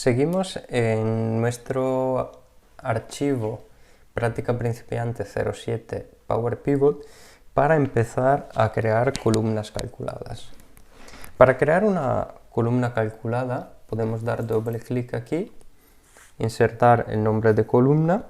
Seguimos en nuestro archivo práctica principiante 07 Power Pivot para empezar a crear columnas calculadas. Para crear una columna calculada podemos dar doble clic aquí, insertar el nombre de columna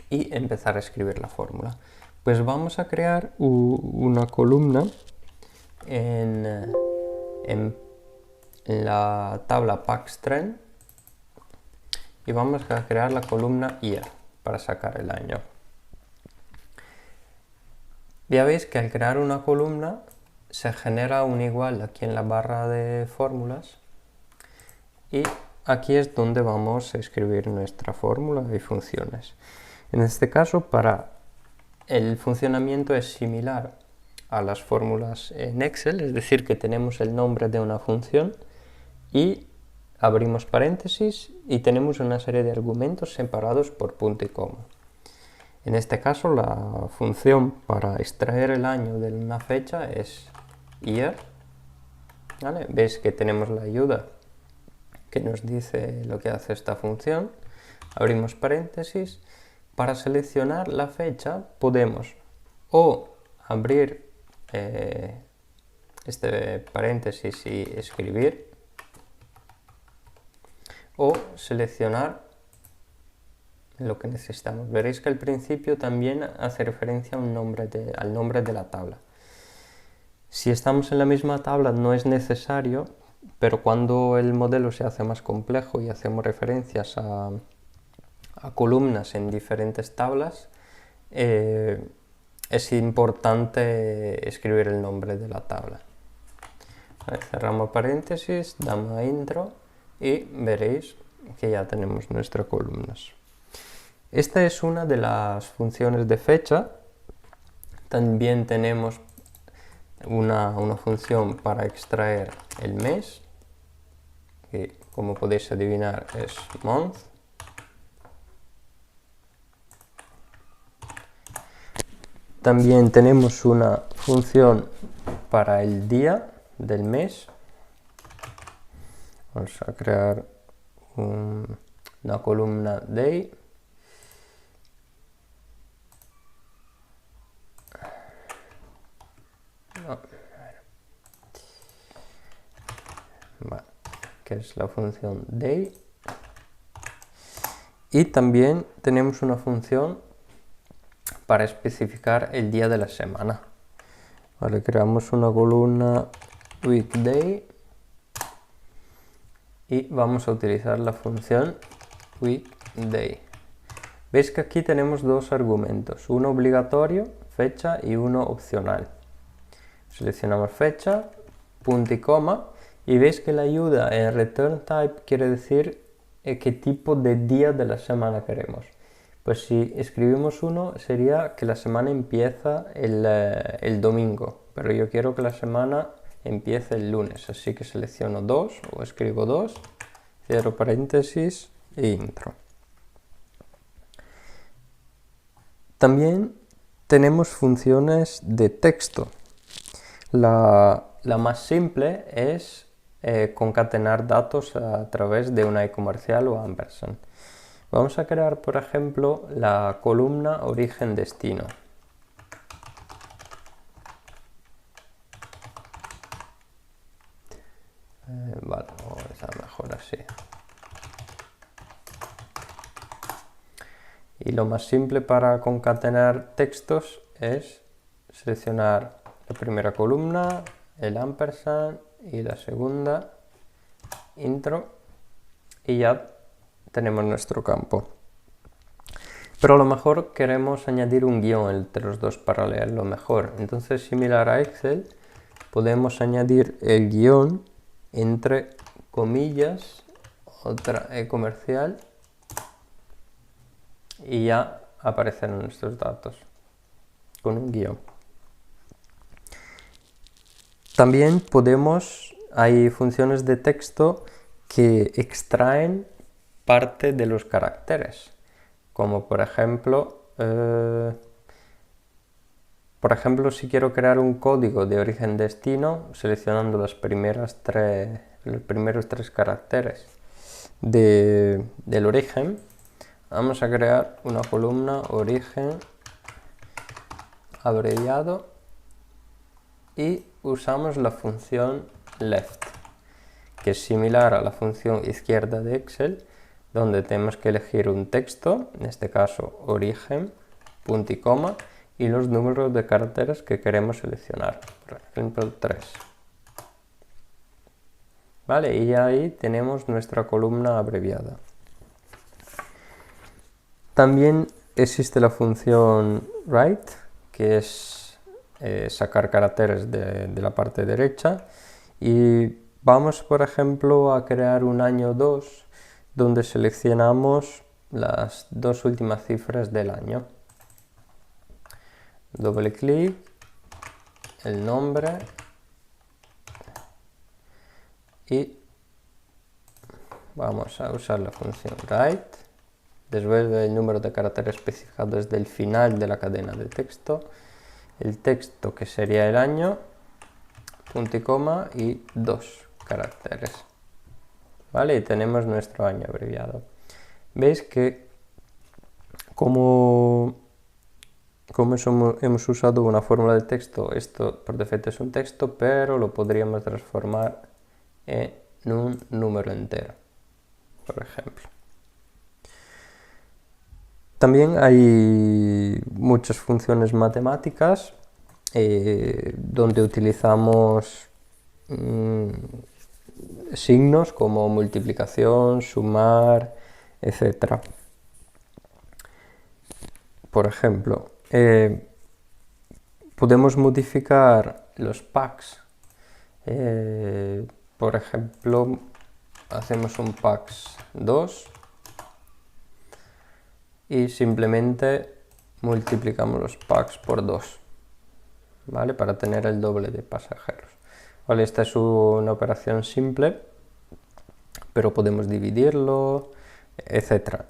y empezar a escribir la fórmula. Pues vamos a crear una columna en la tabla PackStrength y vamos a crear la columna year para sacar el año. Ya veis que al crear una columna se genera un igual aquí en la barra de fórmulas y aquí es donde vamos a escribir nuestra fórmula y funciones. En este caso, el funcionamiento es similar a las fórmulas en Excel, es decir, que tenemos el nombre de una función y abrimos paréntesis y tenemos una serie de argumentos separados por punto y coma. En este caso, la función para extraer el año de una fecha es year. ¿Vale? Veis que tenemos la ayuda que nos dice lo que hace esta función. Abrimos paréntesis. Para seleccionar la fecha podemos o abrir este paréntesis y escribir, o seleccionar lo que necesitamos. Veréis que al principio también hace referencia a al nombre de la tabla. Si estamos en la misma tabla no es necesario, pero cuando el modelo se hace más complejo y hacemos referencias a columnas en diferentes tablas, es importante escribir el nombre de la tabla. Vale, cerramos paréntesis, damos a intro y veréis que ya tenemos nuestras columnas. Esta es una de las funciones de fecha. También tenemos una función para extraer el mes, que como podéis adivinar es month. También tenemos una función para el día del mes. Vamos a crear una columna day. Vale, que es la función day. Y también tenemos una función para especificar el día de la semana. Vale, creamos una columna weekday y vamos a utilizar la función weekday. Veis que aquí tenemos dos argumentos, uno obligatorio, fecha, y uno opcional. Seleccionamos fecha, punto y coma, y veis que la ayuda en return type quiere decir qué tipo de día de la semana queremos. Pues si escribimos uno sería que la semana empieza el domingo, pero yo quiero que la semana empiece el lunes, así que selecciono 2 o escribo 2, cierro paréntesis e intro. También tenemos funciones de texto. La más simple es concatenar datos a través de una comercial o ampersand. Vamos a crear, por ejemplo, la columna origen-destino. Vale, vamos a empezar mejor así. Y lo más simple para concatenar textos es seleccionar la primera columna, el ampersand y la segunda, intro, y ya tenemos nuestro campo. Pero a lo mejor queremos añadir un guión entre los dos para leerlo mejor. Entonces, similar a Excel, podemos añadir el guión entre comillas, otra comercial, y ya aparecen nuestros datos con un guión. También hay funciones de texto que extraen parte de los caracteres, como por ejemplo si quiero crear un código de origen-destino seleccionando los primeros tres caracteres, del origen, vamos a crear una columna origen abreviado y usamos la función left, que es similar a la función izquierda de Excel, donde tenemos que elegir un texto, en este caso origen, punto y coma, y los números de caracteres que queremos seleccionar, por ejemplo 3. Vale, y ahí tenemos nuestra columna abreviada. También existe la función write, que es sacar caracteres de la parte derecha, y vamos, por ejemplo, a crear un año 2, donde seleccionamos las dos últimas cifras del año. Doble clic, el nombre y vamos a usar la función write. Devuelve el número de caracteres especificado desde el final de la cadena de texto, el texto que sería el año, punto y coma y 2 caracteres. Vale, y tenemos nuestro año abreviado. Veis que como hemos usado una fórmula de texto, esto por defecto es un texto, pero lo podríamos transformar en un número entero, por ejemplo. También hay muchas funciones matemáticas donde utilizamos signos como multiplicación, sumar, etc. Por ejemplo, podemos modificar los packs. Por ejemplo, hacemos un packs 2 y simplemente multiplicamos los packs por 2, ¿vale? Para tener el doble de pasajeros. Vale, esta es una operación simple, pero podemos dividirlo, etc.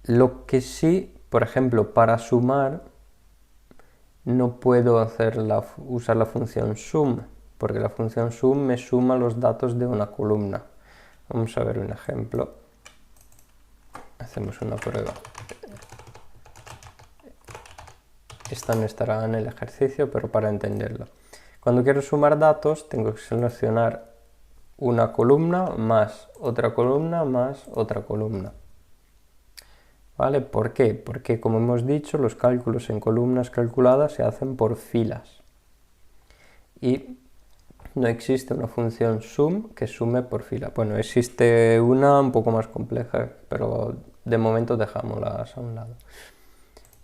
Lo que sí, por ejemplo, para sumar, no puedo usar la función sum, porque la función sum me suma los datos de una columna. Vamos a ver un ejemplo. Hacemos una prueba. Esta no estará en el ejercicio, pero para entenderlo. Cuando quiero sumar datos, tengo que seleccionar una columna más otra columna más otra columna. ¿Vale? ¿Por qué? Porque, como hemos dicho, los cálculos en columnas calculadas se hacen por filas. Y no existe una función sum que sume por fila. Bueno, existe una un poco más compleja, pero de momento dejámoslas a un lado.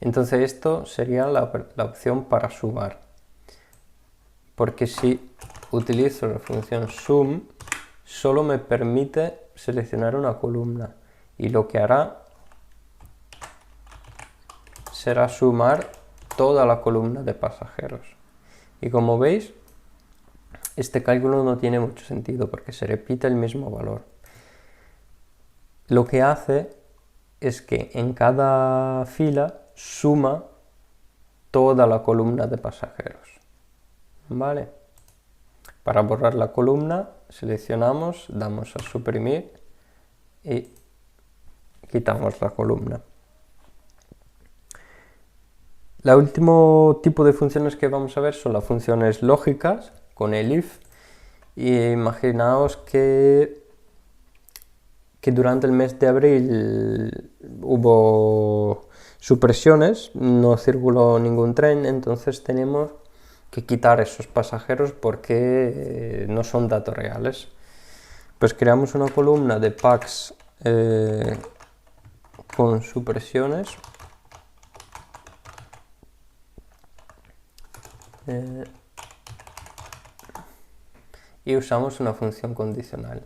Entonces esto sería la opción para sumar. Porque si utilizo la función sum, solo me permite seleccionar una columna. Y lo que hará será sumar toda la columna de pasajeros. Y como veis, este cálculo no tiene mucho sentido porque se repite el mismo valor. Lo que hace es que en cada fila suma toda la columna de pasajeros. ¿Vale? Para borrar la columna seleccionamos, damos a suprimir y quitamos la columna. El último tipo de funciones que vamos a ver son las funciones lógicas con el if. Y imaginaos que durante el mes de abril hubo supresiones, no circuló ningún tren, entonces tenemos que quitar esos pasajeros porque no son datos reales. Pues creamos una columna de packs con supresiones. Y usamos una función condicional.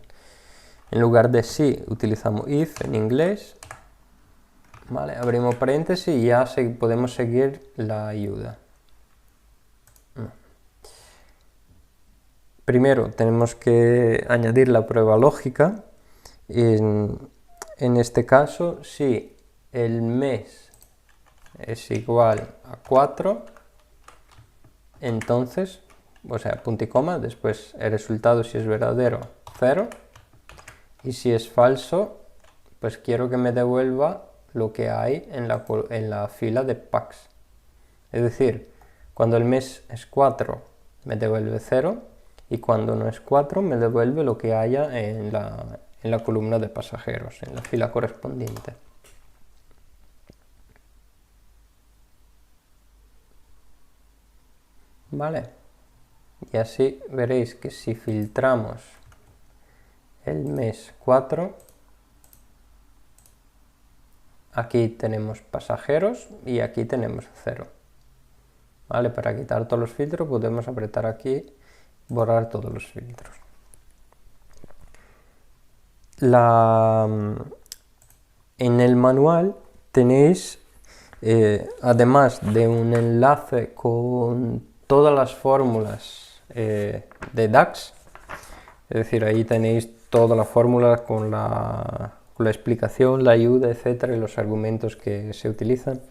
En lugar de si utilizamos if en inglés. Vale, abrimos paréntesis y ya podemos seguir la ayuda. Primero tenemos que añadir la prueba lógica. En este caso, si el mes es igual a 4, entonces, o sea, punto y coma, después el resultado, si es verdadero, 0, Y si es falso, pues quiero que me devuelva lo que hay en la fila de packs. Es decir, cuando el mes es 4 me devuelve 0 y cuando no es 4 me devuelve lo que haya en la columna de pasajeros, en la fila correspondiente. Vale, y así veréis que si filtramos el mes 4, aquí tenemos pasajeros y aquí tenemos 0. Vale, para quitar todos los filtros podemos apretar aquí, borrar todos los filtros. En el manual tenéis, además de un enlace con todas las fórmulas de DAX, es decir, ahí tenéis todas las fórmulas con la explicación, la ayuda, etcétera, y los argumentos que se utilizan.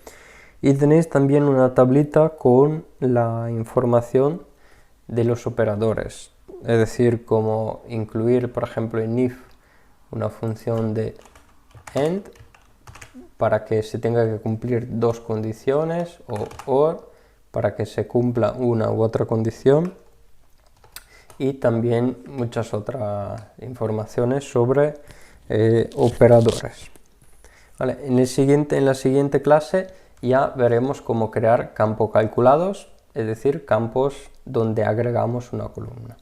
Y tenéis también una tablita con la información de los operadores, es decir, cómo incluir, por ejemplo, en if una función de AND para que se tenga que cumplir dos condiciones, o OR para que se cumpla una u otra condición, y también muchas otras informaciones sobre operadores. Vale, en la siguiente clase ya veremos cómo crear campos calculados, es decir, campos donde agregamos una columna.